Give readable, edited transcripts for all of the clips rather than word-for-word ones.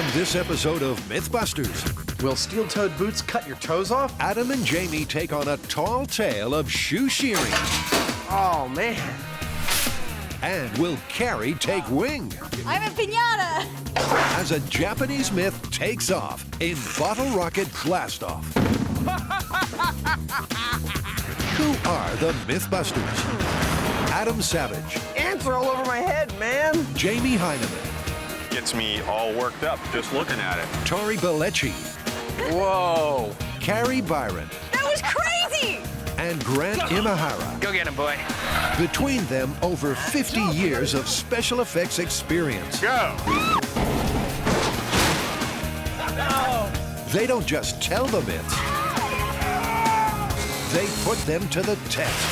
On this episode of MythBusters, will steel-toed boots cut your toes off? Adam and Jamie take on a tall tale of shoe shearing. Oh, man. And will Carrie take wing? I'm a piñata! As a Japanese myth takes off in Bottle Rocket Blast-Off. Who are the MythBusters? Adam Savage. Ants are all over my head, man. Jamie Heineman. Gets me all worked up just looking at it. Tori Bellecci. Whoa. Carrie Byron. That was crazy! And Grant Imahara. Go get him, boy. Between them, over 50 years of special effects experience. Go! They don't just tell the myths, they put them to the test.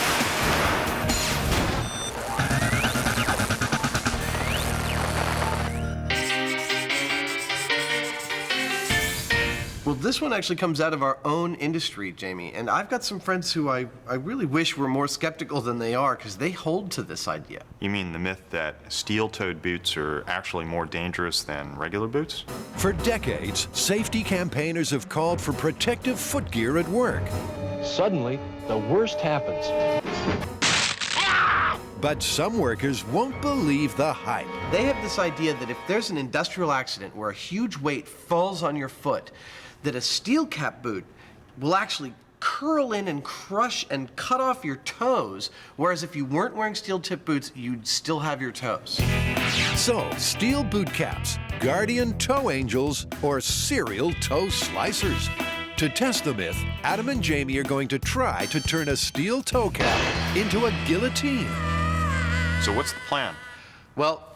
Well, this one actually comes out of our own industry, Jamie, and I've got some friends who I really wish were more skeptical than they are, because they hold to this idea. You mean the myth that steel-toed boots are actually more dangerous than regular boots? For decades, safety campaigners have called for protective footgear at work. Suddenly, the worst happens. But some workers won't believe the hype. They have this idea that if there's an industrial accident where a huge weight falls on your foot, that a steel cap boot will actually curl in and crush and cut off your toes, whereas if you weren't wearing steel-tip boots, you'd still have your toes. So, steel boot caps, guardian toe angels, or serial toe slicers. To test the myth, Adam and Jamie are going to try to turn a steel toe cap into a guillotine. So what's the plan? Well,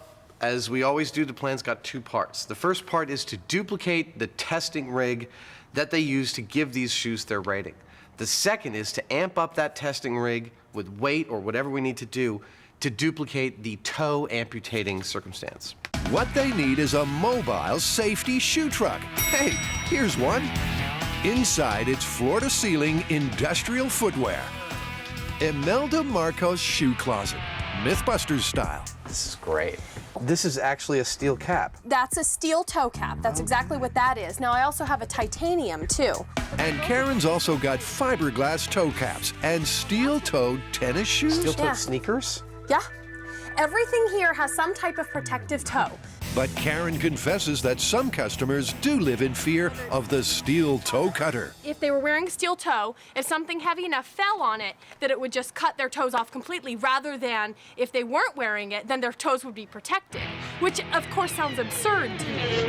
as we always do, the plan's got two parts. The first part is to duplicate the testing rig that they use to give these shoes their rating. The second is to amp up that testing rig with weight or whatever we need to do to duplicate the toe amputating circumstance. What they need is a mobile safety shoe truck. Hey, here's one. Inside, it's floor-to-ceiling industrial footwear. Imelda Marcos shoe closet, MythBusters style. This is great. This is actually a steel cap. That's a steel toe cap. That's exactly what that is. Now, I also have a titanium, too. And Karen's also got fiberglass toe caps and steel-toed tennis shoes. Steel-toed sneakers? Yeah. Everything here has some type of protective toe. But Karen confesses that some customers do live in fear of the steel toe cutter. If they were wearing steel toe, if something heavy enough fell on it, that it would just cut their toes off completely, rather than if they weren't wearing it, then their toes would be protected, which of course sounds absurd to me.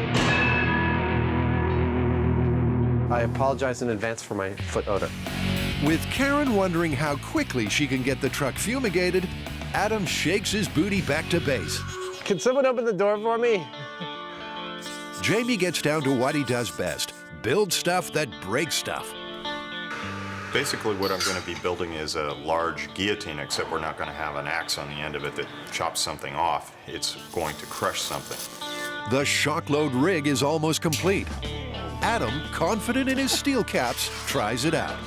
I apologize in advance for my foot odor. With Karen wondering how quickly she can get the truck fumigated, Adam shakes his booty back to base. Can someone open the door for me? Jamie gets down to what he does best, build stuff that breaks stuff. Basically what I'm going to be building is a large guillotine, except we're not going to have an axe on the end of it that chops something off. It's going to crush something. The shockload rig is almost complete. Adam, confident in his steel caps, tries it out.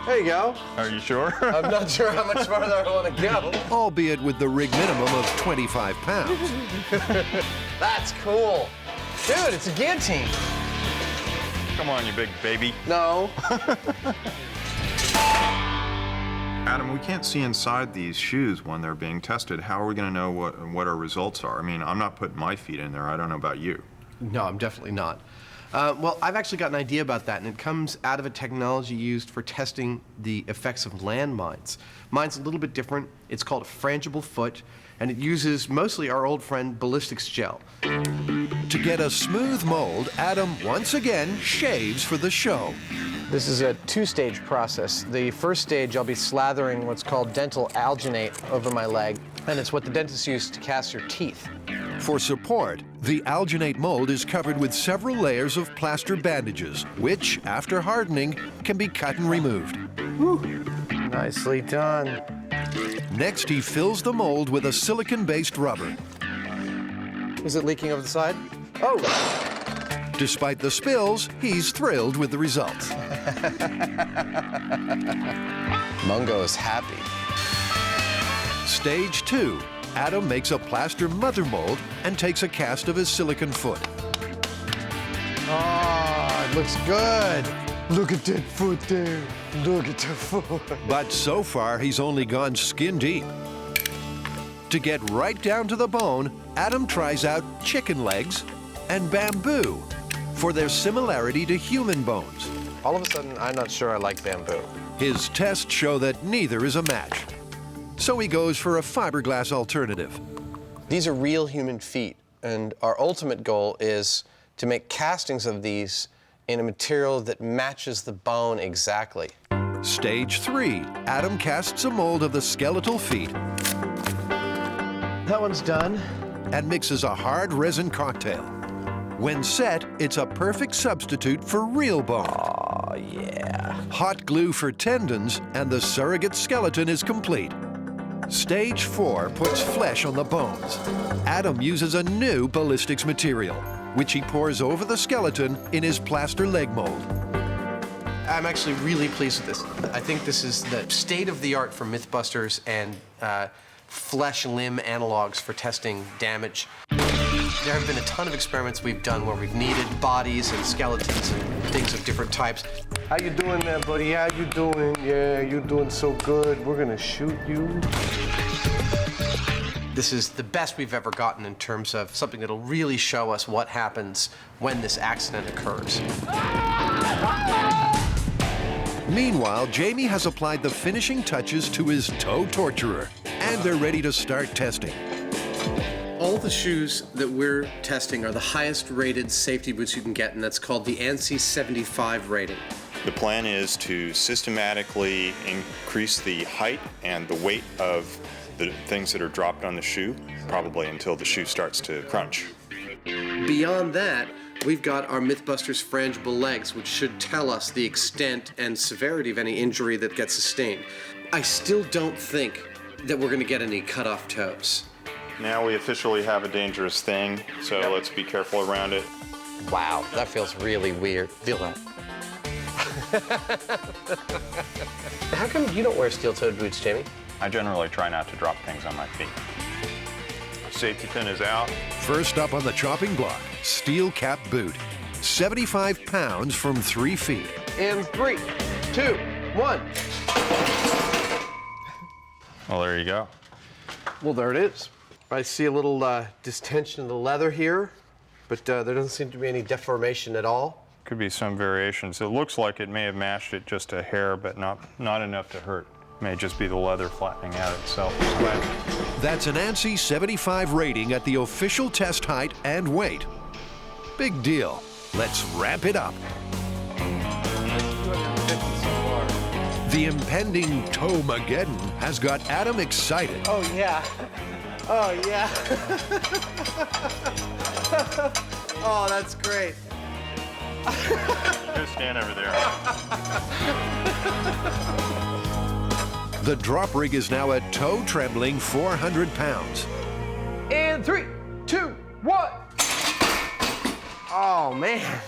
There you go. Are you sure? I'm not sure how much farther I want to go. Albeit with the rig minimum of 25 pounds. That's cool. Dude, it's a guillotine. Come on, you big baby. No. Adam, we can't see inside these shoes when they're being tested. How are we going to know what our results are? I mean, I'm not putting my feet in there. I don't know about you. No, I'm definitely not. Well, I've actually got an idea about that, and it comes out of a technology used for testing the effects of landmines. Mine's a little bit different. It's called a frangible foot, and it uses mostly our old friend ballistics gel. To get a smooth mold, Adam once again shaves for the show. This is a two-stage process. The first stage, I'll be slathering what's called dental alginate over my leg, and it's what the dentists use to cast your teeth. For support, the alginate mold is covered with several layers of plaster bandages, which, after hardening, can be cut and removed. Whew. Nicely done. Next, he fills the mold with a silicon-based rubber. Is it leaking over the side? Oh! Despite the spills, he's thrilled with the results. Mungo is happy. Stage 2. Adam makes a plaster mother mold and takes a cast of his silicon foot. Oh, it looks good. Look at that foot there. Look at the foot. But so far, he's only gone skin deep. To get right down to the bone, Adam tries out chicken legs and bamboo for their similarity to human bones. All of a sudden, I'm not sure I like bamboo. His tests show that neither is a match. So he goes for a fiberglass alternative. These are real human feet, and our ultimate goal is to make castings of these in a material that matches the bone exactly. Stage 3, Adam casts a mold of the skeletal feet That one's done. and mixes a hard resin cocktail. When set, it's a perfect substitute for real bone. Oh, yeah. Hot glue for tendons, and the surrogate skeleton is complete. Stage 4 puts flesh on the bones. Adam uses a new ballistics material, which he pours over the skeleton in his plaster leg mold. I'm actually really pleased with this. I think this is the state-of-the-art for MythBusters and flesh limb analogs for testing damage. There have been a ton of experiments we've done where we've kneaded bodies and skeletons and things of different types. How you doing there, buddy? How you doing? Yeah, you're doing so good. We're gonna shoot you. This is the best we've ever gotten in terms of something that'll really show us what happens when this accident occurs. Meanwhile, Jamie has applied the finishing touches to his toe torturer, and they're ready to start testing. All the shoes that we're testing are the highest rated safety boots you can get, and that's called the ANSI 75 rating. The plan is to systematically increase the height and the weight of the things that are dropped on the shoe, probably until the shoe starts to crunch. Beyond that, we've got our MythBusters frangible legs, which should tell us the extent and severity of any injury that gets sustained. I still don't think that we're going to get any cut-off toes. Now we officially have a dangerous thing, so let's be careful around it. Wow, that feels really weird. Feel that. How come you don't wear steel-toed boots, Jamie? I generally try not to drop things on my feet. Safety pin is out. First up on the chopping block, steel cap boot. 75 pounds from 3 feet. In 3, 2, 1. Well, there you go. Well, there it is. I see a little distension in the leather here, but there doesn't seem to be any deformation at all. Could be some variations. It looks like it may have mashed it just a hair, but not enough to hurt. May just be the leather flattening out itself. That's an ANSI 75 rating at the official test height and weight. Big deal. Let's ramp it up. The impending toe-mageddon has got Adam excited. Oh, yeah. Oh, yeah. Oh, that's great. Just stand over there. The drop rig is now a toe-trembling 400 pounds. In 3, 2, 1. Oh, man.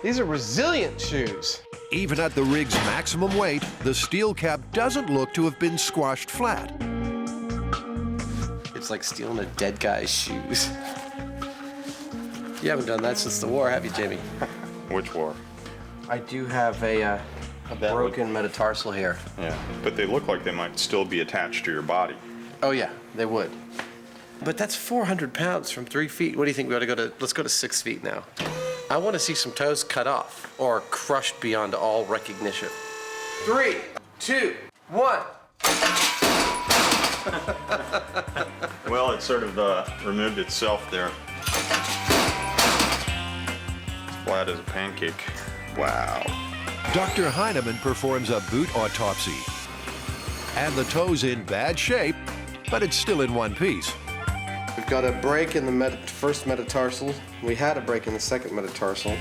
These are resilient shoes. Even at the rig's maximum weight, the steel cap doesn't look to have been squashed flat. It's like stealing a dead guy's shoes. You haven't done that since the war, have you, Jamie? Which war? I do have a broken metatarsal here. Yeah, but they look like they might still be attached to your body. Oh yeah, they would. But that's 400 pounds from 3 feet. What do you think? We ought to go to, let's go to 6 feet now. I want to see some toes cut off or crushed beyond all recognition. 3, 2, 1. Well, it sort of removed itself there. As flat as a pancake. Wow. Dr. Heineman performs a boot autopsy. And the toe's in bad shape, but it's still in one piece. We've got a break in the first metatarsal. We had a break in the second metatarsal.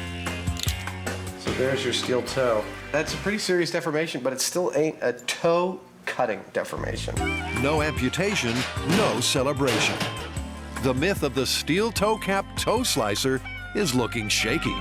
So there's your steel toe. That's a pretty serious deformation, but it still ain't a toe cutting deformation. No amputation, no celebration. The myth of the steel toe cap toe slicer is looking shaky.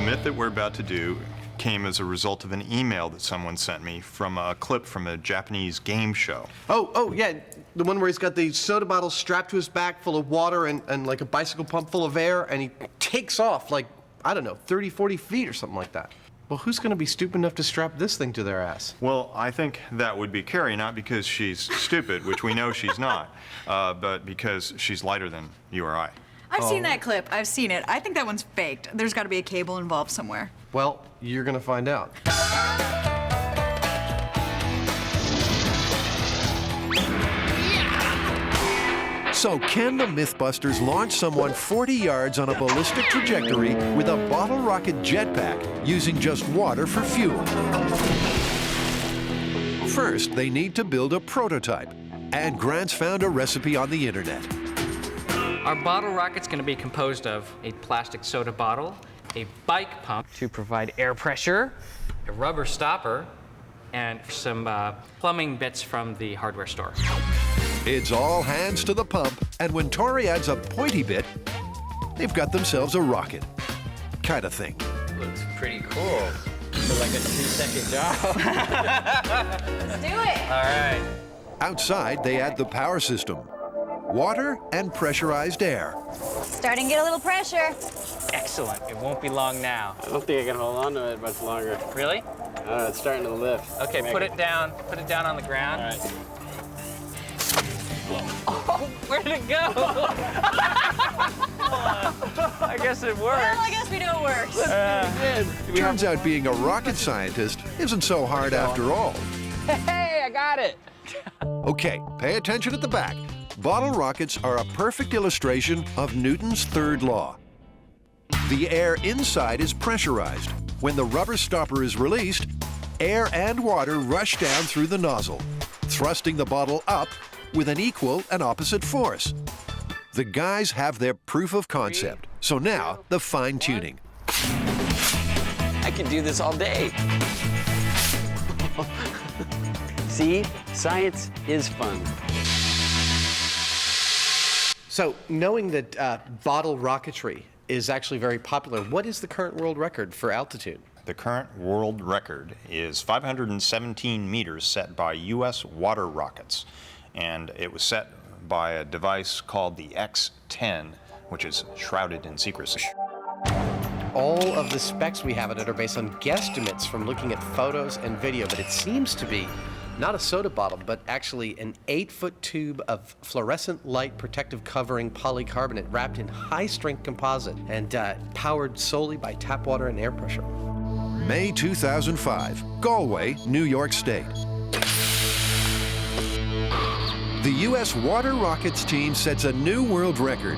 The myth that we're about to do came as a result of an email that someone sent me from a clip from a Japanese game show. Oh, yeah, the one where he's got the soda bottle strapped to his back full of water and like a bicycle pump full of air, and he takes off like, I don't know, 30, 40 feet or something like that. Well, who's gonna be stupid enough to strap this thing to their ass? Well, I think that would be Carrie, not because she's stupid, which we know she's not, but because she's lighter than you or I. I've seen that clip. I've seen it. I think that one's faked. There's got to be a cable involved somewhere. Well, you're gonna find out. So can the MythBusters launch someone 40 yards on a ballistic trajectory with a bottle rocket jetpack using just water for fuel? First, they need to build a prototype, and Grant's found a recipe on the internet. Our bottle rocket's going to be composed of a plastic soda bottle, a bike pump to provide air pressure, a rubber stopper, and some plumbing bits from the hardware store. It's all hands to the pump, and when Tori adds a pointy bit, they've got themselves a rocket. Kind of thing. Looks pretty cool. For like a 2-second job. Let's do it. All right. Outside, they add the power system. Water and pressurized air. Starting to get a little pressure. Excellent. It won't be long now. I don't think I can hold on to it much longer. Really? I don't know, it's starting to lift. Okay, put it down. Put it down on the ground. All right. Oh, where did it go? I guess it works. Well, I guess we know it works. Turns out being a rocket scientist isn't so hard after all. Hey, I got it. Okay, pay attention at the back. Bottle rockets are a perfect illustration of Newton's third law. The air inside is pressurized. When the rubber stopper is released, air and water rush down through the nozzle, thrusting the bottle up with an equal and opposite force. The guys have their proof of concept, so now the fine-tuning. I could do this all day. See, science is fun. So, knowing that bottle rocketry is actually very popular, what is the current world record for altitude? The current world record is 517 meters set by U.S. water rockets, and it was set by a device called the X-10, which is shrouded in secrecy. All of the specs we have in it are based on guesstimates from looking at photos and video, but it seems to be not a soda bottle, but actually an 8-foot tube of fluorescent light protective covering polycarbonate wrapped in high-strength composite and powered solely by tap water and air pressure. May 2005, Galway, New York State. The U.S. Water Rockets team sets a new world record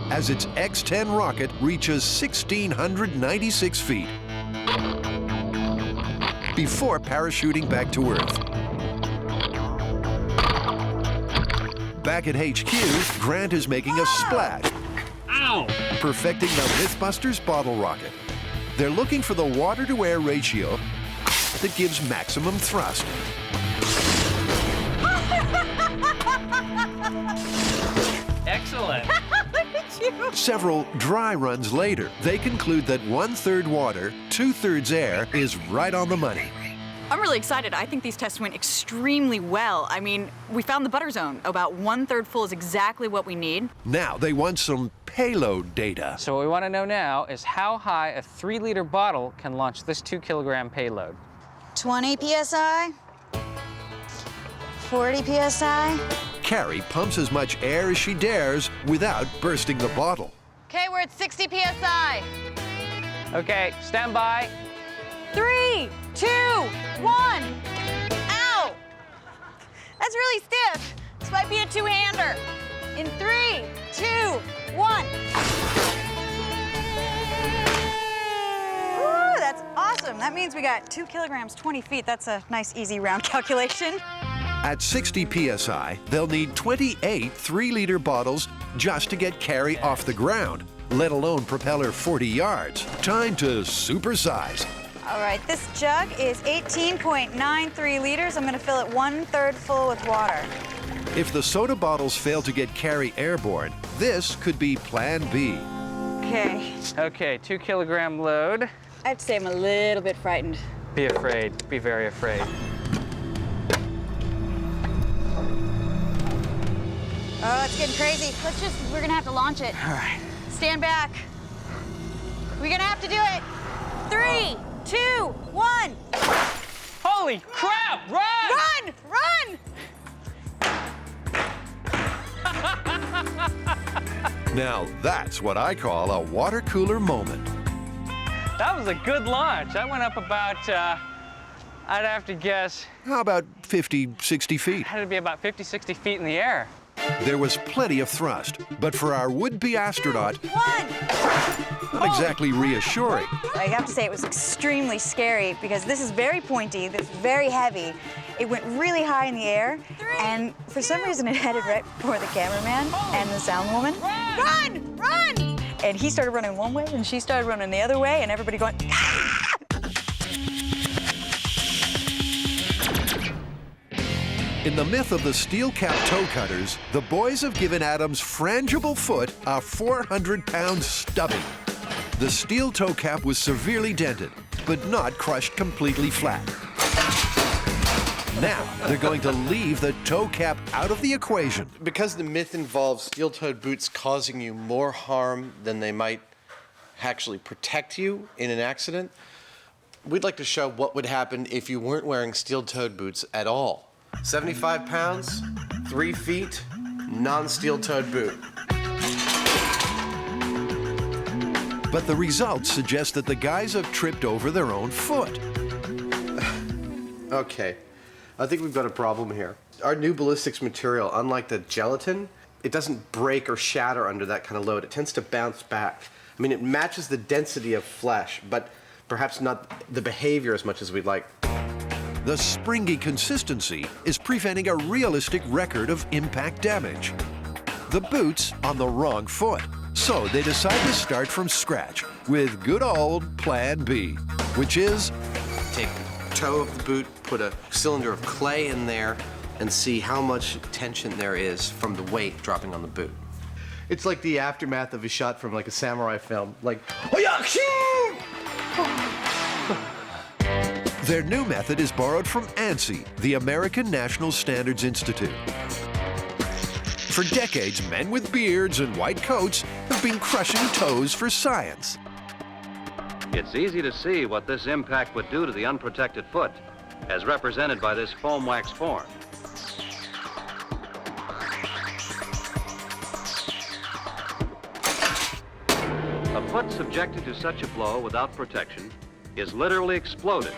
as its X-10 rocket reaches 1,696 feet before parachuting back to Earth. Back at HQ, Grant is making a splash, perfecting the MythBusters bottle rocket. They're looking for the water-to-air ratio that gives maximum thrust. Excellent. Look at you. Several dry runs later, they conclude that 1/3 water, 2/3 air is right on the money. I'm really excited. I think these tests went extremely well. I mean, we found the butter zone. About 1/3 full is exactly what we need. Now they want some payload data. So what we want to know now is how high a 3-liter bottle can launch this 2-kilogram payload. 20 PSI? 40 PSI? Carrie pumps as much air as she dares without bursting the bottle. Okay, we're at 60 PSI. Okay, stand by. 3, 2, 1. Ow! That's really stiff. This might be a two-hander. In 3, 2, 1. Woo, that's awesome. That means we got 2 kilograms, 20 feet. That's a nice, easy round calculation. At 60 PSI, they'll need 28 3-liter bottles just to get Carrie off the ground, let alone propel her 40 yards. Time to supersize. All right, this jug is 18.93 liters. I'm gonna fill it 1/3 full with water. If the soda bottles fail to get Carrie airborne, this could be Plan B. Okay. Okay, 2 kilogram load. I have to say I'm a little bit frightened. Be afraid, be very afraid. Oh, it's getting crazy. We're gonna have to launch it. All right. Stand back. We're gonna have to do it. 3, 2, 1. Holy crap, run! Run! Now that's what I call a water cooler moment. That was a good launch. I went up about, I'd have to guess, How about 50, 60 feet? had to be about 50, 60 feet in the air. There was plenty of thrust, but for our would-be astronaut, 1. not exactly reassuring. I have to say it was extremely scary because this is very pointy, this is very heavy. It went really high in the air, and for some reason it headed right for the cameraman and the sound woman. Run! Run! And he started running one way, and she started running the other way, and everybody going, ah! In the myth of the steel cap toe cutters, the boys have given Adam's frangible foot a 400-pound stubbing. The steel toe cap was severely dented, but not crushed completely flat. Now, they're going to leave the toe cap out of the equation. Because the myth involves steel-toed boots causing you more harm than they might actually protect you in an accident, we'd like to show what would happen if you weren't wearing steel-toed boots at all. 75 pounds, 3 feet, non-steel-toed boot. But the results suggest that the guys have tripped over their own foot. Okay, I think we've got a problem here. Our new ballistics material, unlike the gelatin, it doesn't break or shatter under that kind of load. It tends to bounce back. I mean, it matches the density of flesh, but perhaps not the behavior as much as we'd like. The springy consistency is preventing a realistic record of impact damage. The boot's on the wrong foot, so they decide to start from scratch with good old Plan B, which is Take the toe of the boot, put a cylinder of clay in there, and see how much tension there is from the weight dropping on the boot. It's like the aftermath of a shot from like a samurai film, like, their new method is borrowed from ANSI, the American National Standards Institute. For decades, men with beards and white coats have been crushing toes for science. It's easy to see what this impact would do to the unprotected foot, as represented by this foam wax form. A foot subjected to such a blow without protection is literally exploded.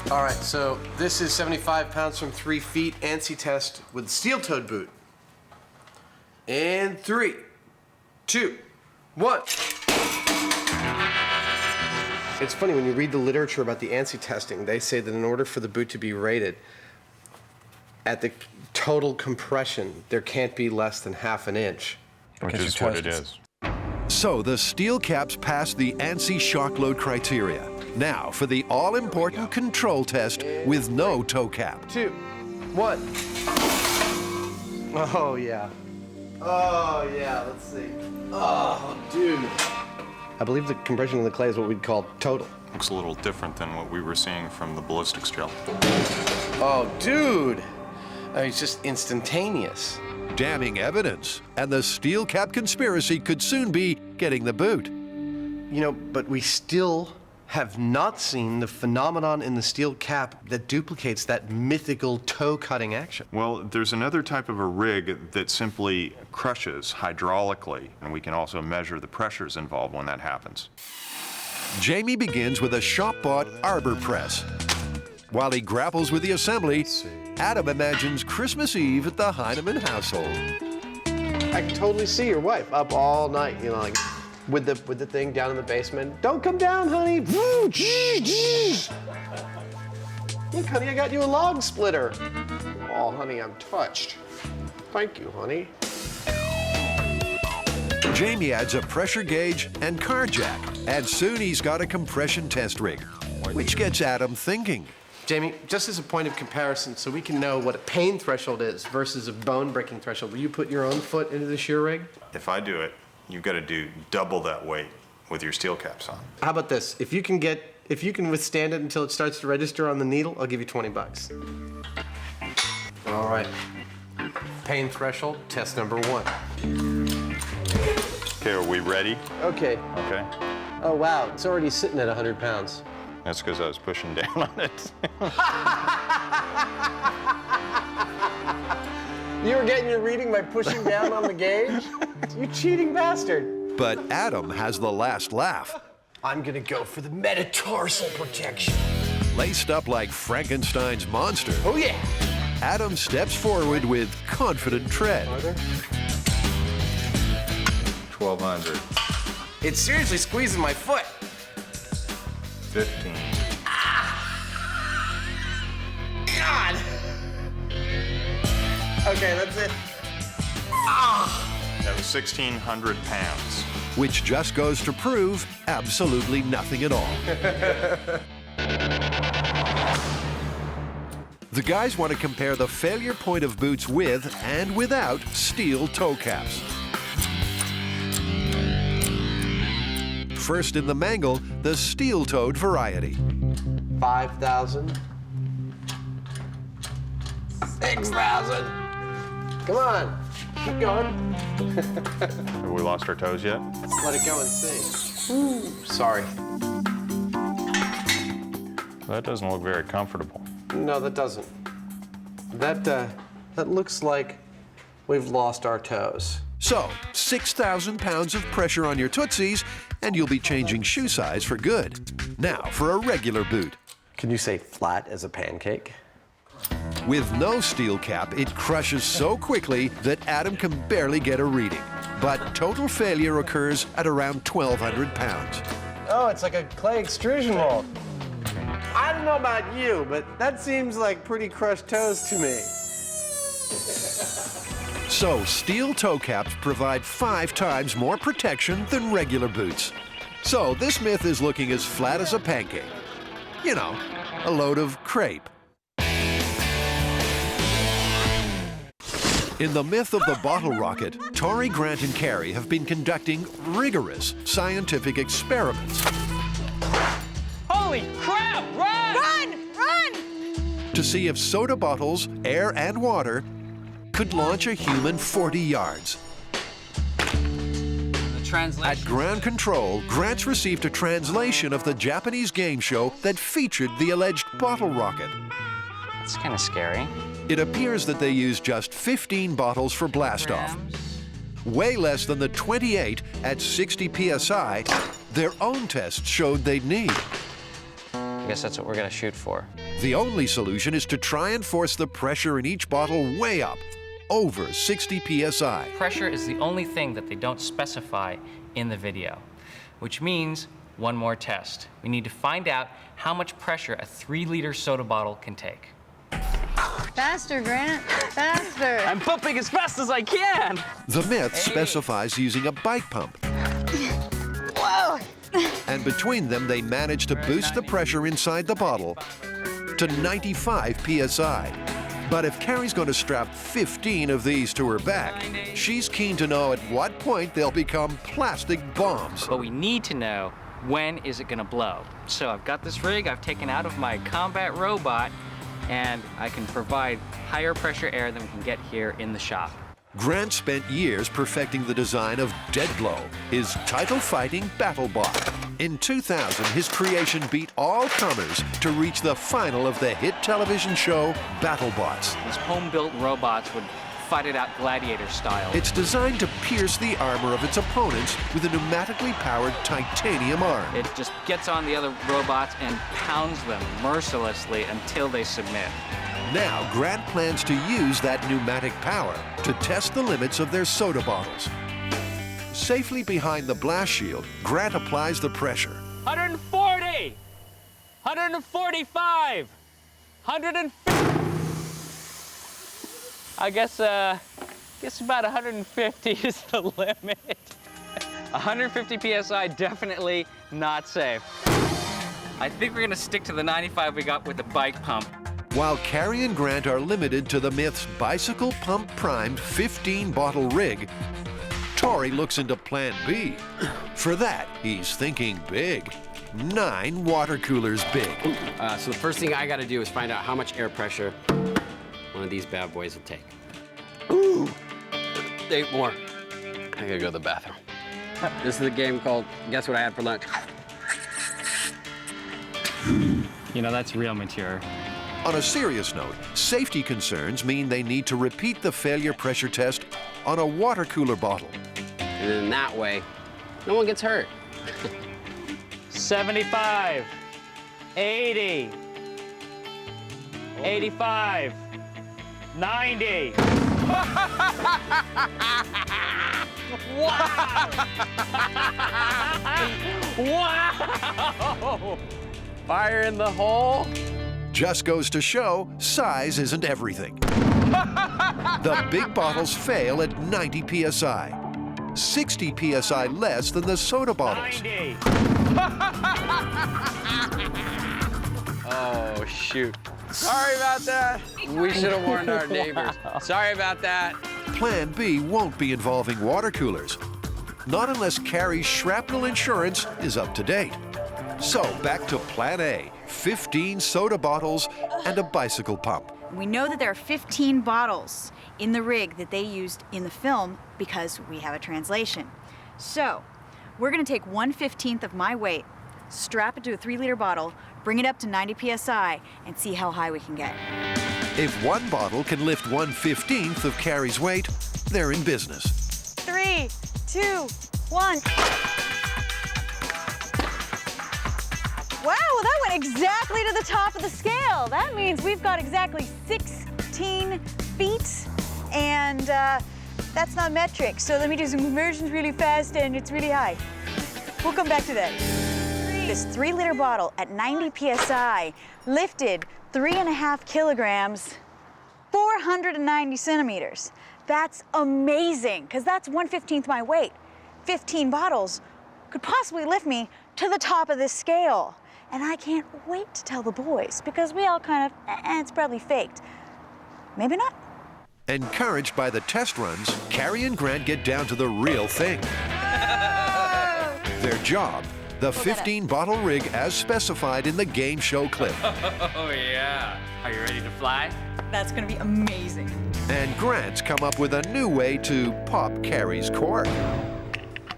All right, so this is 75 pounds from 3 feet, ANSI test with steel-toed boot. And 3, 2, 1. It's funny, when you read the literature about the ANSI testing, they say that in order for the boot to be rated, at the total compression, there can't be less than ½ an inch. Which is what it is. So the steel caps pass the ANSI shock load criteria. Now for the all-important control test with no toe cap. 2, 1. Oh, yeah. Oh, yeah, let's see. Oh, dude. I believe the compression in the clay is what we'd call total. Looks a little different than what we were seeing from the ballistics gel. Oh, dude. I mean, it's just instantaneous. Damning evidence, and the steel cap conspiracy could soon be getting the boot. You know, but we still have not seen the phenomenon in the steel cap that duplicates that mythical toe-cutting action. Well, there's another type of a rig that simply crushes hydraulically, and we can also measure the pressures involved when that happens. Jamie begins with a shop-bought arbor press. While he grapples with the assembly, Adam imagines Christmas Eve at the Heinemann household. I can totally see your wife up all night, you know, like with the thing down in the basement. Don't come down, honey. Look, honey, I got you a log splitter. Oh, honey, I'm touched. Thank you, honey. Jamie adds a pressure gauge and car jack, and soon he's got a compression test rig, which gets Adam thinking. Jamie, just as a point of comparison, so we can know what a pain threshold is versus a bone-breaking threshold, will you put your own foot into the shear rig? If I do it, you've got to do double that weight with your steel caps on. How about this? If you can withstand it until it starts to register on the needle, I'll give you 20 bucks. All right. Pain threshold, test number 1. Okay, are we ready? Okay. Okay. Oh, wow, it's already sitting at 100 pounds. That's because I was pushing down on it. You were getting your reading by pushing down on the gauge? You cheating bastard. But Adam has the last laugh. I'm gonna go for the metatarsal protection. Laced up like Frankenstein's monster, Oh, yeah. Adam steps forward with confident tread. 1,200. It's seriously squeezing my foot. 15. God! Okay, that's it. That was 1,600 pounds. Which just goes to prove absolutely nothing at all. The guys want to compare the failure point of boots with and without steel toe caps. First in the mangle, the steel-toed variety. 5,000. 6,000. Come on, keep going. Have we lost our toes yet? Let it go and see. Ooh, sorry. That doesn't look very comfortable. No, that doesn't. That looks like we've lost our toes. So, 6,000 pounds of pressure on your tootsies, and you'll be changing shoe size for good. Now for a regular boot. Can you say flat as a pancake? With no steel cap, it crushes so quickly that Adam can barely get a reading. But total failure occurs at around 1,200 pounds. Oh, it's like a clay extrusion mold. I don't know about you, but that seems like pretty crushed toes to me. So, steel toe caps provide 5 times more protection than regular boots. So, this myth is looking as flat as a pancake. You know, a load of crepe. In the myth of the bottle rocket, Tori, Grant, and Carrie have been conducting rigorous scientific experiments. Holy crap! Run! Run! Run! To see if soda bottles, air, and water could launch a human 40 yards. The translation. At ground control, Grant's received a translation of the Japanese game show that featured the alleged bottle rocket. It's kind of scary. It appears that they used just 15 bottles for blastoff, way less than the 28 at 60 psi their own tests showed they'd need. I guess that's what we're gonna shoot for. The only solution is to try and force the pressure in each bottle way up, over 60 psi. Pressure is the only thing that they don't specify in the video, which means one more test. We need to find out how much pressure a 3-liter soda bottle can take. Faster, Grant. Faster. I'm pumping as fast as I can! The myth specifies using a bike pump. Whoa. And between them, they managed to boost the pressure inside the bottle to 95 psi. But if Carrie's going to strap 15 of these to her back, she's keen to know at what point they'll become plastic bombs. But we need to know, when is it gonna blow? So I've got this rig I've taken out of my combat robot, and I can provide higher pressure air than we can get here in the shop. Grant spent years perfecting the design of Deadblow, his title-fighting battle bot. In 2000, his creation beat all comers to reach the final of the hit television show BattleBots. These home-built robots would fight it out gladiator style. It's designed to pierce the armor of its opponents with a pneumatically powered titanium arm. It just gets on the other robots and pounds them mercilessly until they submit. Now, Grant plans to use that pneumatic power to test the limits of their soda bottles. Safely behind the blast shield, Grant applies the pressure. 140! 145! 150! I guess about 150 is the limit. 150 PSI, definitely not safe. I think we're gonna stick to the 95 we got with the bike pump. While Carrie and Grant are limited to the myth's bicycle pump primed 15-bottle rig, Tori looks into Plan B. For that, he's thinking big. 9 water coolers big. So the first thing I gotta do is find out how much air pressure one of these bad boys will take. Ooh, 8 more. I gotta go to the bathroom. This is a game called Guess What I Had for Lunch. You know, that's real material. On a serious note, safety concerns mean they need to repeat the failure pressure test on a water cooler bottle. And then that way, no one gets hurt. 75, 80, 85, 90. Wow! Wow! Fire in the hole. Just goes to show size isn't everything. The big bottles fail at 90 psi. 60 psi less than the soda bottles. 90. Oh, shoot. Sorry about that. We should have warned our neighbors. Sorry about that. Plan B won't be involving water coolers. Not unless Carrie's shrapnel insurance is up to date. So back to Plan A, 15 soda bottles and a bicycle pump. We know that there are 15 bottles in the rig that they used in the film because we have a translation. So we're gonna take 1/15 of my weight, strap it to a 3-liter bottle, bring it up to 90 psi, and see how high we can get. If one bottle can lift 1/15 of Carrie's weight, they're in business. 3, 2, 1. Wow, well, that went exactly to the top of the scale. That means we've got exactly 16 feet, and that's not metric. So let me do some conversions really fast, and it's really high. We'll come back to that. This 3-liter bottle at 90 psi lifted 3.5 kilograms, 490 centimeters. That's amazing, because that's 1/15 my weight. 15 bottles could possibly lift me to the top of this scale. And I can't wait to tell the boys, because we all kind of, it's probably faked. Maybe not. Encouraged by the test runs, Carrie and Grant get down to the real thing. Their job, the 15-bottle rig as specified in the game show clip. Oh, yeah. Are you ready to fly? That's gonna be amazing. And Grant's come up with a new way to pop Carrie's cork.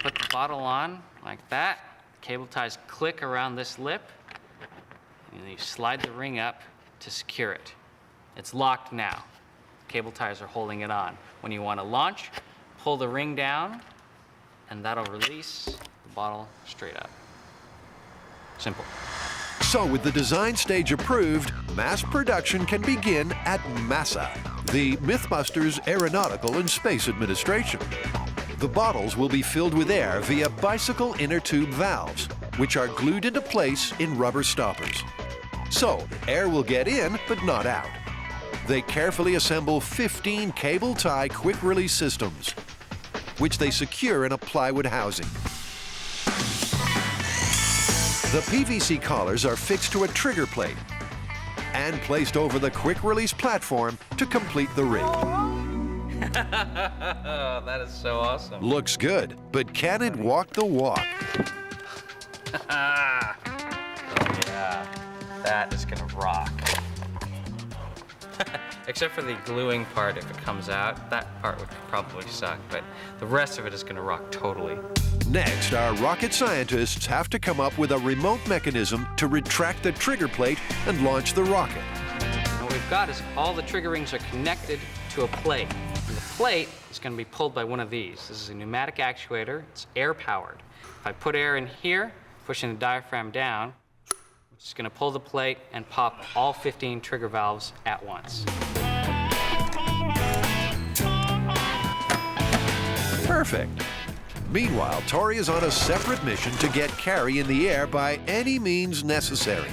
Put the bottle on like that. Cable ties click around this lip. And then you slide the ring up to secure it. It's locked now. Cable ties are holding it on. When you want to launch, pull the ring down, and that'll release the bottle straight up. Simple. So with the design stage approved, mass production can begin at MASA, the MythBusters Aeronautical and Space Administration. The bottles will be filled with air via bicycle inner tube valves, which are glued into place in rubber stoppers. So air will get in, but not out. They carefully assemble 15 cable tie quick release systems, which they secure in a plywood housing. The PVC collars are fixed to a trigger plate and placed over the quick release platform to complete the rig. That is so awesome. Looks good, but can it walk the walk? Oh, yeah. That is gonna rock. Except for the gluing part, if it comes out, that part would probably suck, but the rest of it is gonna rock totally. Next, our rocket scientists have to come up with a remote mechanism to retract the trigger plate and launch the rocket. What we've got is all the trigger rings are connected to a plate. And the plate is going to be pulled by one of these. This is a pneumatic actuator. It's air-powered. If I put air in here, pushing the diaphragm down, it's just going to pull the plate and pop all 15 trigger valves at once. Perfect. Meanwhile, Tori is on a separate mission to get Carrie in the air by any means necessary.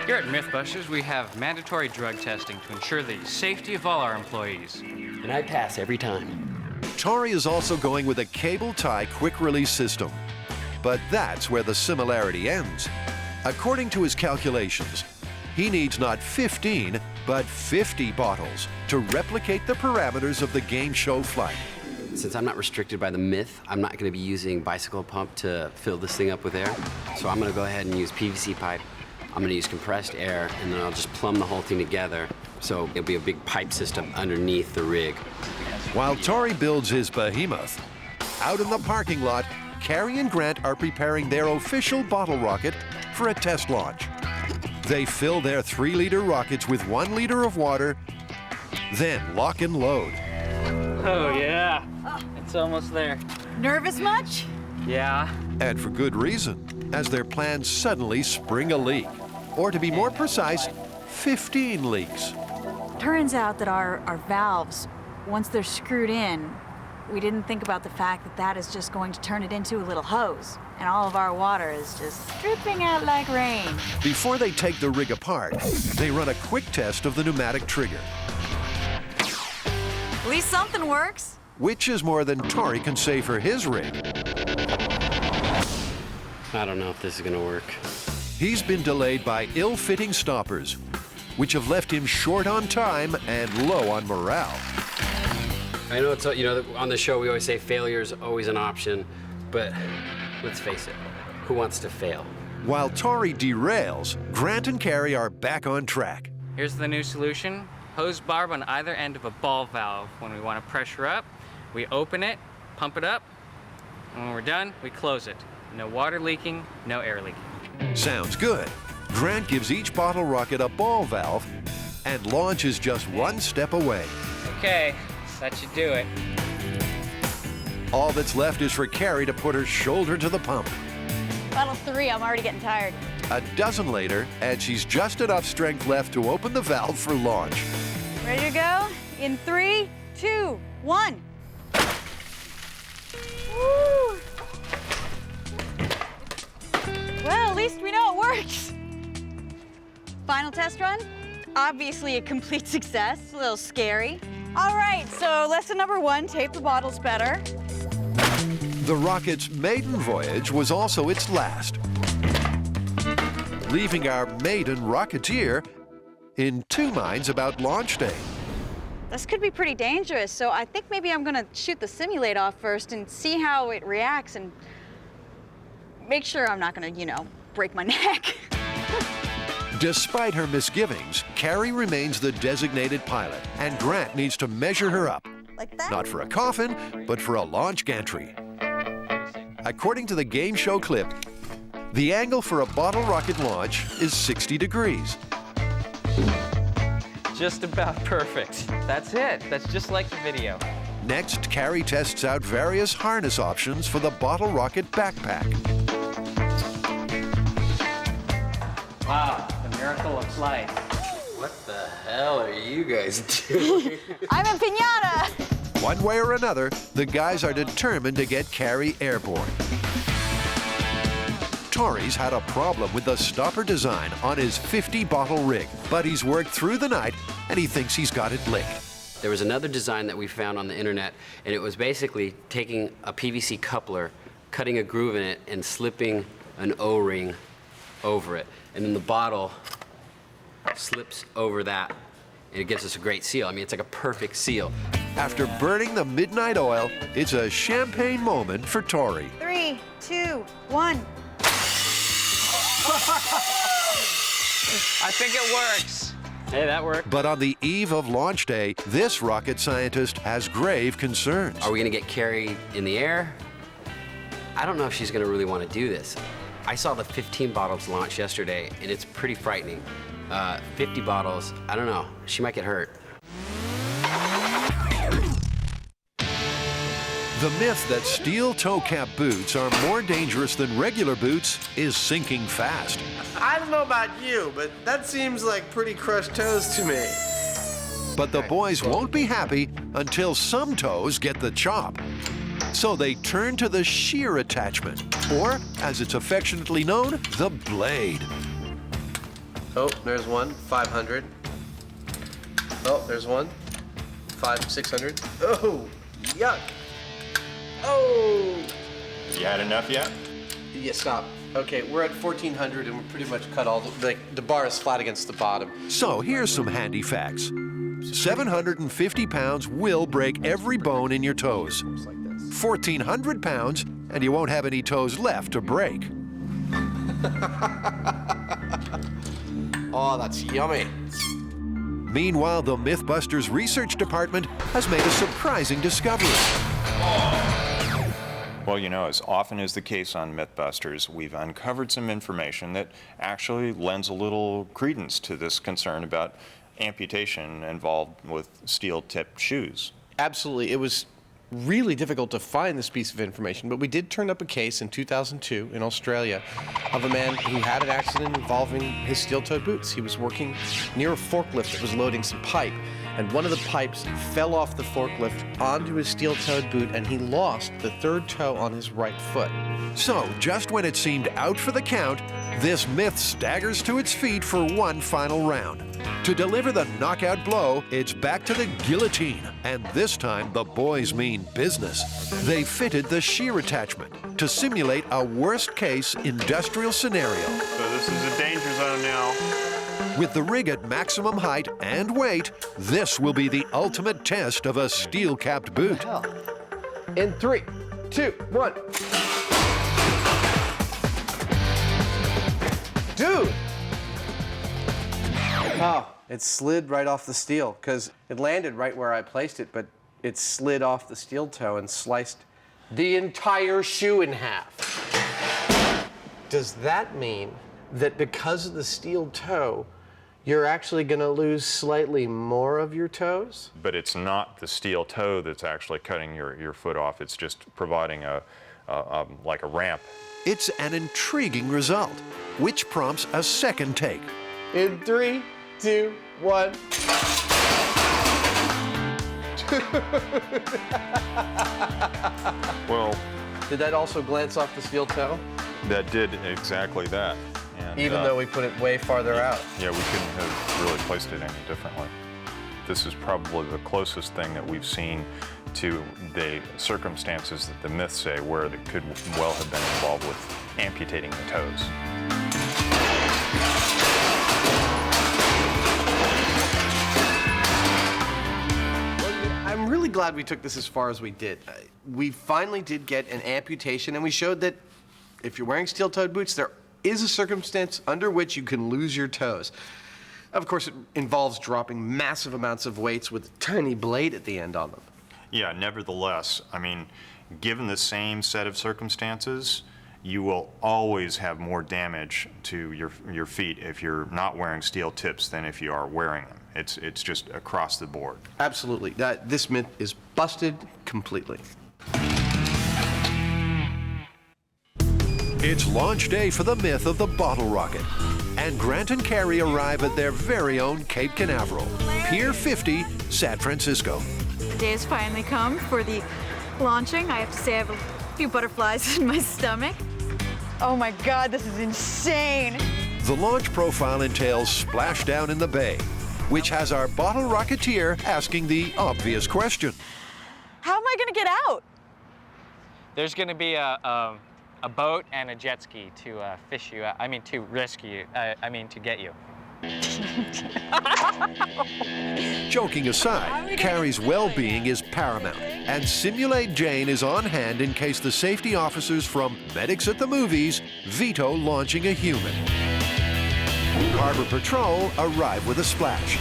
Here at MythBusters, we have mandatory drug testing to ensure the safety of all our employees. And I pass every time. Tori is also going with a cable tie quick release system. But that's where the similarity ends. According to his calculations, he needs not 15, but 50 bottles to replicate the parameters of the game show flight. Since I'm not restricted by the myth, I'm not going to be using bicycle pump to fill this thing up with air. So I'm going to go ahead and use PVC pipe. I'm going to use compressed air, and then I'll just plumb the whole thing together. So it'll be a big pipe system underneath the rig. While Tori builds his behemoth, out in the parking lot, Carrie and Grant are preparing their official bottle rocket for a test launch. They fill their 3-liter rockets with 1 liter of water, then lock and load. Oh, yeah. It's almost there. Nervous much? Yeah. And for good reason, as their plans suddenly spring a leak. Or to be more precise, 15 leaks. Turns out that our valves, once they're screwed in, we didn't think about the fact that that is just going to turn it into a little hose. And all of our water is just dripping out like rain. Before they take the rig apart, they run a quick test of the pneumatic trigger. At least something works. Which is more than Tori can say for his rig. I don't know if this is going to work. He's been delayed by ill-fitting stoppers, which have left him short on time and low on morale. I know it's, you know, on the show we always say failure is always an option, but let's face it, who wants to fail? While Tori derails, Grant and Carrie are back on track. Here's the new solution. Hose barb on either end of a ball valve. When we want to pressure up, we open it, pump it up, and when we're done, we close it. No water leaking, no air leaking. Sounds good. Grant gives each bottle rocket a ball valve, and launch is just 1 step away. Okay, that should do it. All that's left is for Carrie to put her shoulder to the pump. Bottle 3, I'm already getting tired. A dozen later, and she's just enough strength left to open the valve for launch. Ready to go? In 3, 2, 1. Woo! Well, at least we know it works. Final test run? Obviously a complete success, a little scary. All right, so lesson number 1, tape the bottles better. The rocket's maiden voyage was also its last, leaving our maiden rocketeer in 2 minds about launch day. This could be pretty dangerous, so I think maybe I'm gonna shoot the simulate off first and see how it reacts and make sure I'm not gonna, you know, break my neck. Despite her misgivings, Carrie remains the designated pilot, and Grant needs to measure her up. Like that? Not for a coffin, but for a launch gantry. According to the game show clip, the angle for a bottle rocket launch is 60 degrees. Just about perfect. That's it. That's just like the video. Next, Carrie tests out various harness options for the bottle rocket backpack. Wow, the miracle of flight. What the hell are you guys doing? I'm a piñata. One way or another, the guys are determined to get Carrie airborne. Tori's had a problem with the stopper design on his 50-bottle rig, but he's worked through the night and he thinks he's got it licked. There was another design that we found on the internet, and it was basically taking a PVC coupler, cutting a groove in it, and slipping an O-ring over it. And then the bottle slips over that, and it gives us a great seal. I mean, it's like a perfect seal. After burning the midnight oil, it's a champagne moment for Tori. 3, 2, 1. I think it works. Hey, that worked. But on the eve of launch day, this rocket scientist has grave concerns. Are we gonna get Carrie in the air? I don't know if she's gonna really wanna do this. I saw the 15 bottles launch yesterday, and it's pretty frightening. 50 bottles, I don't know, she might get hurt. The myth that steel toe-cap boots are more dangerous than regular boots is sinking fast. I don't know about you, but that seems like pretty crushed toes to me. But the boys won't be happy until some toes get the chop. So they turn to the shear attachment, or, as it's affectionately known, the blade. Oh, there's one, 500. Oh, there's one, 600. Oh, yuck. Oh! You had enough yet? Yeah, stop. Okay, we're at 1400 and we're pretty much cut all the bar is flat against the bottom. So here's some handy facts. 750 pounds will break every bone in your toes. 1,400 pounds, and you won't have any toes left to break. Oh, that's yummy. Meanwhile, the MythBusters research department has made a surprising discovery. Well, you know, as often is the case on MythBusters, we've uncovered some information that actually lends a little credence to this concern about amputation involved with steel-tipped shoes. Absolutely. It was really difficult to find this piece of information, but we did turn up a case in 2002 in Australia of a man who had an accident involving his steel-toed boots. He was working near a forklift that was loading some pipe, and one of the pipes fell off the forklift onto his steel-toed boot, and he lost the third toe on his right foot. So, just when it seemed out for the count, this myth staggers to its feet for one final round. To deliver the knockout blow, it's back to the guillotine, and this time the boys mean business. They fitted the shear attachment to simulate a worst-case industrial scenario. So this is a danger zone now. With the rig at maximum height and weight, this will be the ultimate test of a steel-capped boot. In 3, 2, 1. Dude! Oh, it slid right off the steel because it landed right where I placed it, but it slid off the steel toe and sliced the entire shoe in half. Does that mean that because of the steel toe, you're actually going to lose slightly more of your toes? But it's not the steel toe that's actually cutting your foot off. It's just providing like a ramp. It's an intriguing result, which prompts a second take. In 3, 2, 1. Well, did that also glance off the steel toe? That did exactly that. And, even though we put it way farther out. Yeah, we couldn't have really placed it any differently. This is probably the closest thing that we've seen to the circumstances that the myths say where it could well have been involved with amputating the toes. I'm really glad we took this as far as we did. We finally did get an amputation, and we showed that if you're wearing steel-toed boots, there is a circumstance under which you can lose your toes. Of course, it involves dropping massive amounts of weights with a tiny blade at the end on them. Yeah, nevertheless, I mean, given the same set of circumstances, you will always have more damage to your feet if you're not wearing steel tips than if you are wearing them. It's just across the board. Absolutely. This myth is busted completely. It's launch day for the myth of the bottle rocket. And Grant and Carrie arrive at their very own Cape Canaveral, Pier 50, San Francisco. The day has finally come for the launching. I have to say I have a few butterflies in my stomach. Oh my God, this is insane. The launch profile entails splashdown in the bay, which has our bottle rocketeer asking the obvious question. How am I gonna get out? There's gonna be a boat and a jet ski to fish you out. I mean, to rescue you. To get you. Joking aside, Carrie's well-being is paramount, and Simulate Jane is on hand in case the safety officers from Medics at the Movies veto launching a human. Harbor Patrol arrive with a splash.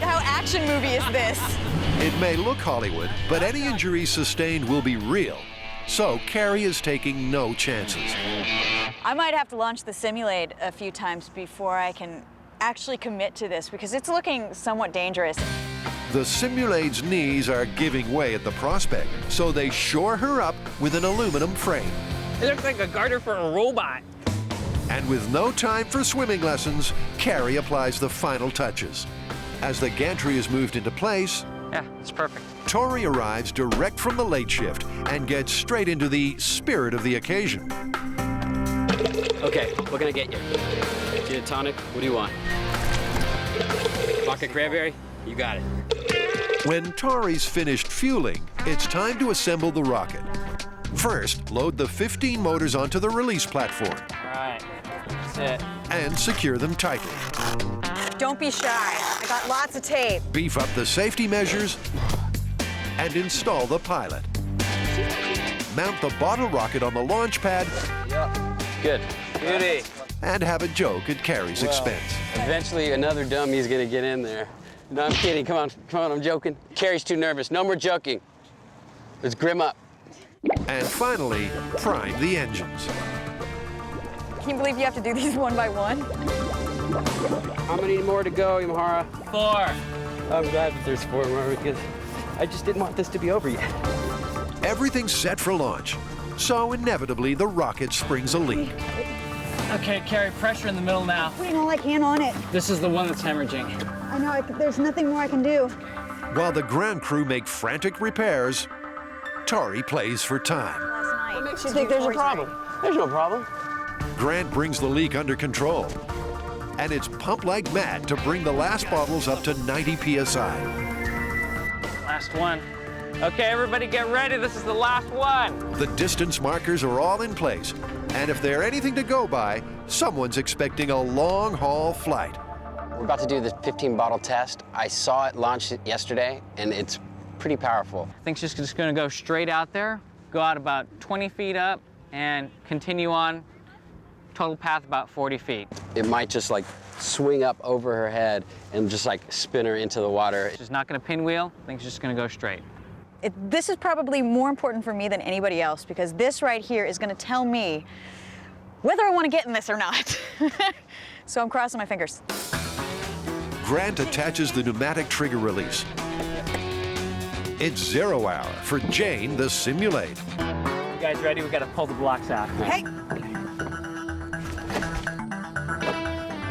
How action movie is this? It may look Hollywood, but any injuries sustained will be real. So Carrie is taking no chances. I might have to launch the Simulate a few times before I can actually commit to this because it's looking somewhat dangerous. The Simulate's knees are giving way at the prospect, so they shore her up with an aluminum frame. It looks like a garter for a robot. And with no time for swimming lessons, Carrie applies the final touches. As the gantry is moved into place, yeah, it's perfect. Tori arrives direct from the late shift and gets straight into the spirit of the occasion. Okay, what can I get you? Gin and tonic, what do you want? Vodka cranberry? You got it. When Tori's finished fueling, it's time to assemble the rocket. First, load the 15 motors onto the release platform. All right, that's it. And secure them tightly. Don't be shy. I got lots of tape. Beef up the safety measures and install the pilot. Mount the bottle rocket on the launch pad. Yep. Good. Beauty. And have a joke at Carrie's expense. Eventually, another dummy's gonna get in there. No, I'm kidding. Come on, I'm joking. Carrie's too nervous. No more joking. Let's grim up. And finally, prime the engines. Can you believe you have to do these one by one? How many more to go, Imahara? 4. I'm glad that there's 4 more because I just didn't want this to be over yet. Everything's set for launch. So inevitably, the rocket springs a leak. Okay, Carrie, pressure in the middle now. Putting all I can on it. This is the one that's hemorrhaging. I know, there's nothing more I can do. While the ground crew make frantic repairs, Tori plays for time. What makes you think there's a problem? There's no problem. Grant brings the leak under control. And it's pumped like mad to bring the last bottles up to 90 psi. Last one. Okay, everybody get ready. This is the last one. The distance markers are all in place. And if they're anything to go by, someone's expecting a long-haul flight. We're about to do the 15-bottle test. I saw it launch yesterday, and it's pretty powerful. I think it's just going to go straight out there, go out about 20 feet up, and continue on, total path about 40 feet. It might just like swing up over her head and just like spin her into the water. It's not going to pinwheel. I think it's just going to go straight. This is probably more important for me than anybody else because this right here is going to tell me whether I want to get in this or not. So I'm crossing my fingers. Grant attaches the pneumatic trigger release. It's 0 hour for Jane, the simulate. You guys ready? We got to pull the blocks out. Hey.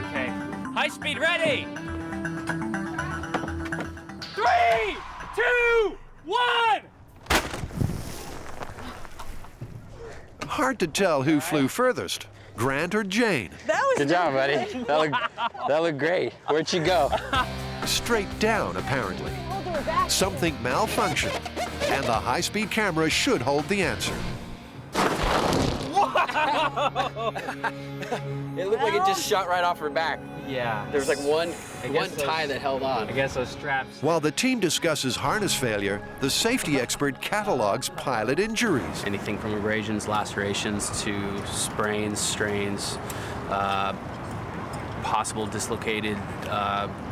Okay. High speed ready. 3, 2, 1. Hard to tell who flew furthest, Grant or Jane. That was good job, buddy. That looked great. Where'd she go? Straight down, apparently. Something malfunctioned, and the high-speed camera should hold the answer. It looked like it just shot right off her back. Yeah. There was like one tie that held on. I guess those straps. While the team discusses harness failure, the safety expert catalogs pilot injuries. Anything from abrasions, lacerations, to sprains, strains, possible dislocated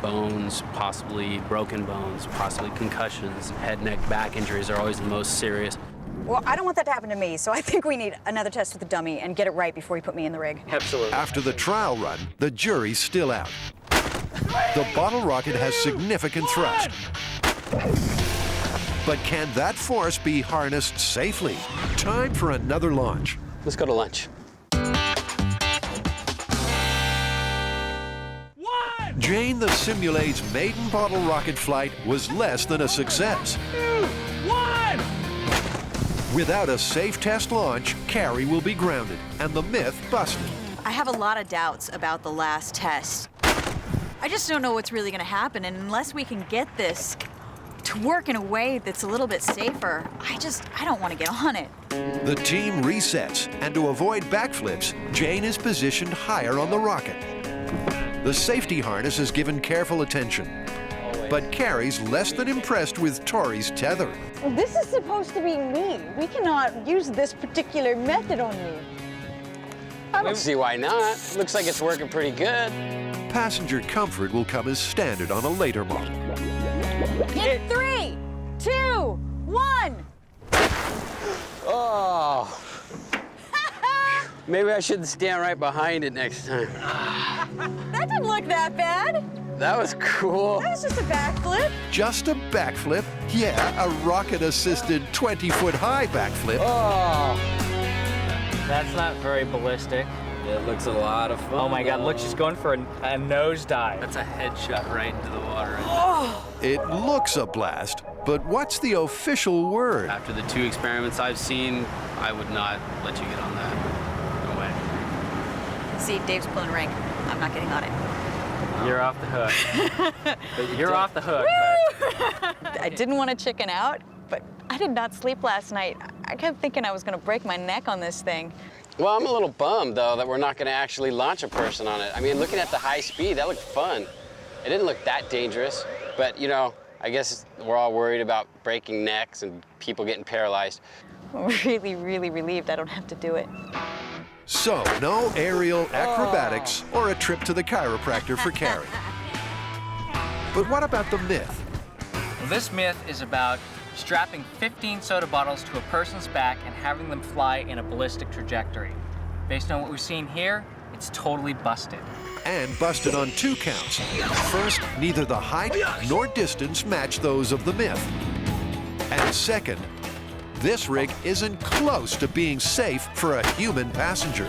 bones, possibly broken bones, possibly concussions. Head, neck, back injuries are always the most serious. Well, I don't want that to happen to me, so I think we need another test with the dummy and get it right before you put me in the rig. Absolutely. After the trial run, the jury's still out. The bottle rocket has significant thrust. But can that force be harnessed safely? Time for another launch. Let's go to lunch. Jane the Simulate's maiden bottle rocket flight was less than a success. 2, 1. Without a safe test launch, Carrie will be grounded and the myth busted. I have a lot of doubts about the last test. I just don't know what's really going to happen, and unless we can get this to work in a way that's a little bit safer, I don't want to get on it. The team resets, and to avoid backflips, Jane is positioned higher on the rocket. The safety harness is given careful attention. But Carrie's less than impressed with Tori's tethering. This is supposed to be me. We cannot use this particular method on me. I don't see why not. Looks like it's working pretty good. Passenger comfort will come as standard on a later model. In 3, 2, 1. Oh. Maybe I shouldn't stand right behind it next time. That didn't look that bad. That was cool. That was just a backflip. Just a backflip? Yeah, a rocket-assisted 20-foot-high backflip. Oh. That's not very ballistic. It looks a lot of fun. Oh my God, look, she's going for a nosedive. That's a headshot right into the water. Oh. It looks a blast, but what's the official word? After the 2 experiments I've seen, I would not let you get on that. No way. See, Dave's pulling rank. I'm not getting on it. You're off the hook. You're off the hook. I didn't want to chicken out, but I did not sleep last night. I kept thinking I was gonna break my neck on this thing. Well, I'm a little bummed, though, that we're not going to actually launch a person on it. I mean, looking at the high speed, that looked fun. It didn't look that dangerous, but, you know, I guess we're all worried about breaking necks and people getting paralyzed. I'm really, really relieved I don't have to do it. So, no aerial acrobatics or a trip to the chiropractor for Carrie. But what about the myth? Well, this myth is about strapping 15 soda bottles to a person's back and having them fly in a ballistic trajectory. Based on what we've seen here, it's totally busted. And busted on 2 counts. First, neither the height nor distance match those of the myth. And second, this rig isn't close to being safe for a human passenger.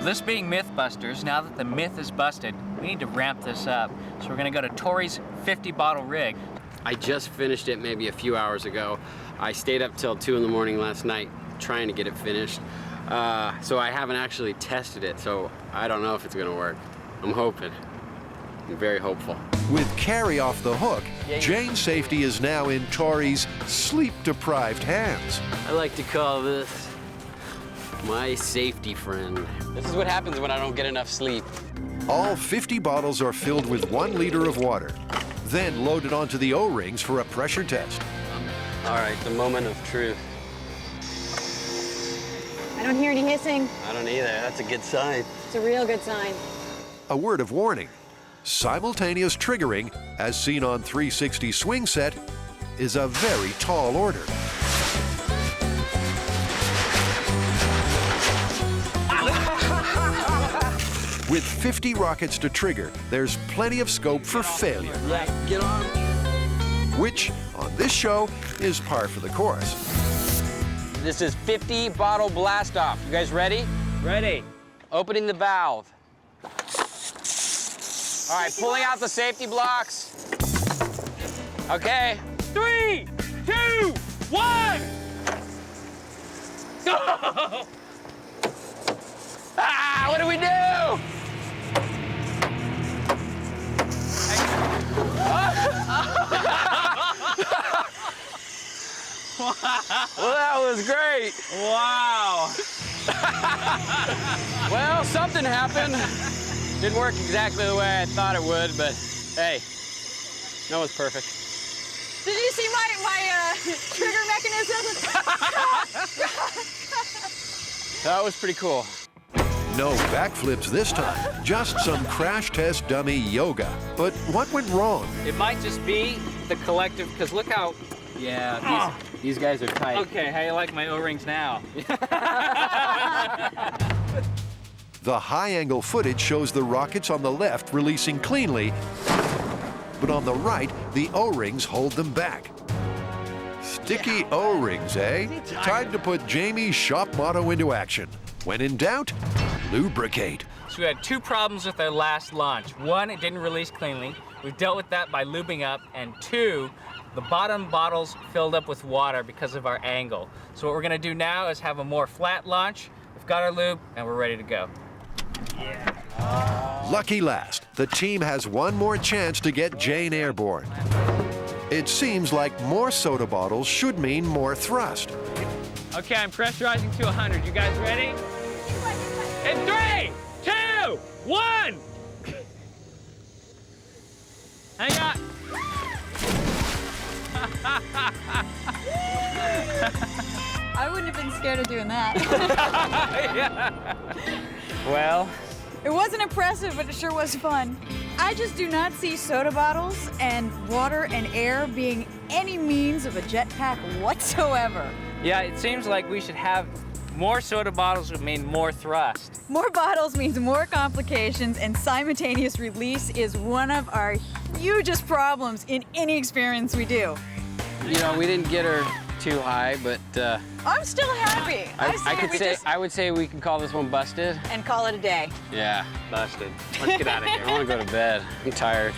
This being MythBusters, now that the myth is busted, we need to ramp this up. So we're gonna go to Tori's 50-bottle rig. I just finished it maybe a few hours ago. I stayed up till 2 in the morning last night trying to get it finished. So I haven't actually tested it, so I don't know if it's gonna work. I'm hoping. I'm very hopeful. With Carrie off the hook, Jane's safety is now in Tori's sleep-deprived hands. I like to call this my safety friend. This is what happens when I don't get enough sleep. All 50 bottles are filled with 1 liter of water, then loaded onto the O-rings for a pressure test. All right, the moment of truth. I don't hear any hissing. I don't either. That's a good sign. It's a real good sign. A word of warning, simultaneous triggering, as seen on 360 Swing Set, is a very tall order. With 50 rockets to trigger, there's plenty of scope for failure. Yeah, get on. Which, on this show, is par for the course. This is 50 bottle blast off. You guys ready? Ready. Opening the valve. All right, pulling out the safety blocks. Okay. 3, 2, 1! Go! Ah, what do we do? Well, that was great. Wow. Well, something happened. Didn't work exactly the way I thought it would, but hey, no one's perfect. Did you see my trigger mechanism? That was pretty cool. No backflips this time, just some crash test dummy yoga. But what went wrong? It might just be the collective, because look how... Yeah, these guys are tight. Okay, how you like my O-rings now? The high-angle footage shows the rockets on the left releasing cleanly, but on the right, the O-rings hold them back. Sticky O-rings, eh? Time to put Jamie's shop motto into action. When in doubt, lubricate. So we had 2 problems with our last launch. 1, it didn't release cleanly. We've dealt with that by lubing up. And 2, the bottom bottles filled up with water because of our angle. So what we're gonna do now is have a more flat launch. We've got our lube and we're ready to go. Lucky last, the team has one more chance to get Jane airborne. It seems like more soda bottles should mean more thrust. Okay, I'm pressurizing to 100. You guys ready? In 3, 2, 1! Hang on. I wouldn't have been scared of doing that. Yeah. Well, it wasn't impressive, but it sure was fun. I just do not see soda bottles and water and air being any means of a jetpack whatsoever. yeah, it seems like we should have more soda bottles would mean more thrust. More bottles means more complications, and simultaneous release is one of our hugest problems in any experience we do. You know, we didn't get her too high, but I'm still happy. I would say we can call this one busted. And call it a day. Yeah. Busted. Let's get out of here. I want to go to bed. I'm tired.